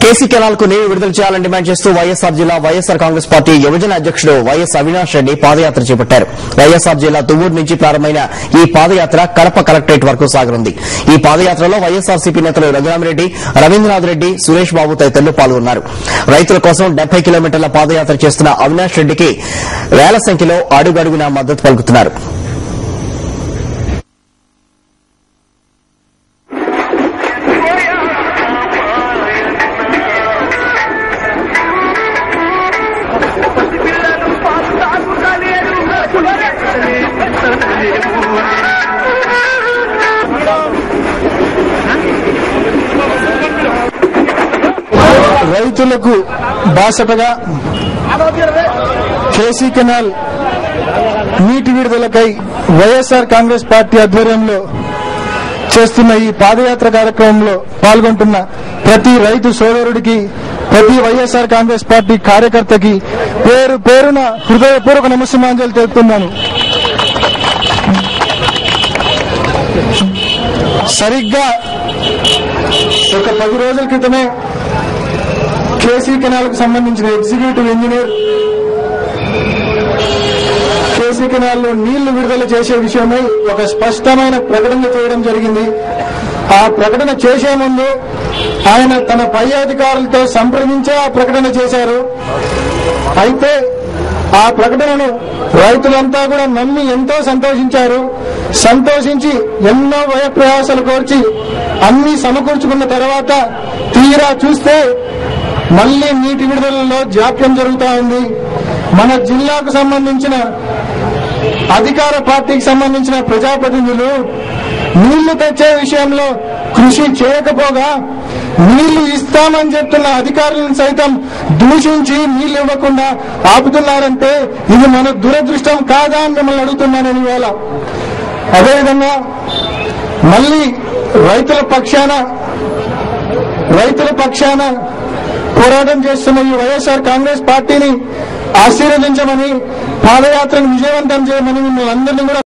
KC canal కు నీరు విడుదల చేయాలని డిమాండ్ చేస్తూ వైఎస్ఆర్ జిల్లా వైఎస్ఆర్ కాంగ్రెస్ పార్టీ యువజన అధ్యకుడు వైఎస్ అవినాష్ రెడ్డి పాదయాత్ర చేపట్టారు. వైఎస్ఆర్ జిల్లా తువ్వూరు నుంచి ప్రారంభమైన ఈ పాదయాత్ర కడప కలెక్టరేట్ వరకు సాగనుంది. ఈ పాదయాత్రలో వైఎస్ఆర్సీపీ నేతలు రఘురామిరెడ్డి, రవీంద్రనాథ్ రెడ్డి, సురేష్ బాబు తదితరులు పాల్గొన్నారు. రైతుల కోసం 70 కిలోమీటర్ల పాదయాత్ర చేస్తున్న అవినాష్ రెడ్డికి వేల సంఖ్యలో అడుగడుగునా మద్దతు పలుకుతున్నారు. రైతులకు బాసటగా కేసీ కెనాల్ నీటి విడుదలకై వైఎస్ఆర్ కాంగ్రెస్ పార్టీ ఆధ్వర్యంలో చేస్తున్న ఈ పాదయాత్ర కార్యక్రమంలో పాల్గొంటున్న ప్రతి రైతు సోదరుడికి, ప్రతి వైఎస్ఆర్ కాంగ్రెస్ పార్టీ కార్యకర్తకి పేరు పేరున హృదయపూర్వక నమస్సుమాంజలు తెలుపుతున్నాను. సరిగ్గా ఒక 10 రోజుల క్రితమే కేసీ కెనాల్ కు సంబంధించిన ఎగ్జిక్యూటివ్ ఇంజనీర్ కేసీ కెనాల్ లో నీళ్లు విడుదల చేసే విషయమై ఒక స్పష్టమైన ప్రకటన చేయడం జరిగింది. ఆ ప్రకటన చేసే ముందు ఆయన తన పై అధికారులతో సంప్రదించే ఆ ప్రకటన చేశారు. అయితే ఆ ప్రకటనను రైతులంతా కూడా నమ్మి ఎంతో సంతోషించారు. సంతోషించి ఎన్నో వ్యయప్రయాసాలు కోర్చి అన్ని సమకూర్చుకున్న తర్వాత తీరా చూస్తే మళ్లీ నీటి విడుదలలో జాప్యం జరుగుతూ ఉంది. మన జిల్లాకు సంబంధించిన అధికార పార్టీకి సంబంధించిన ప్రజాప్రతినిధులు నీళ్లు తెచ్చే విషయంలో కృషి చేయకపోగా నీళ్లు ఇస్తామని చెప్తున్న అధికారులను సైతం దూషించి నీళ్లు ఇవ్వకుండా ఆపుతున్నారంటే ఇది మన దురదృష్టం కాదా అని మిమ్మల్ని అడుగుతున్నానని ఇవాళ. అదేవిధంగా మళ్లీ రైతుల పక్షాన పోరాటం చేస్తున్న ఈ వైఎస్ఆర్ కాంగ్రెస్ పార్టీని ఆశీర్వదించమని, పాదయాత్రను విజయవంతం చేయమని మిమ్మల్ని అందరినీ కూడా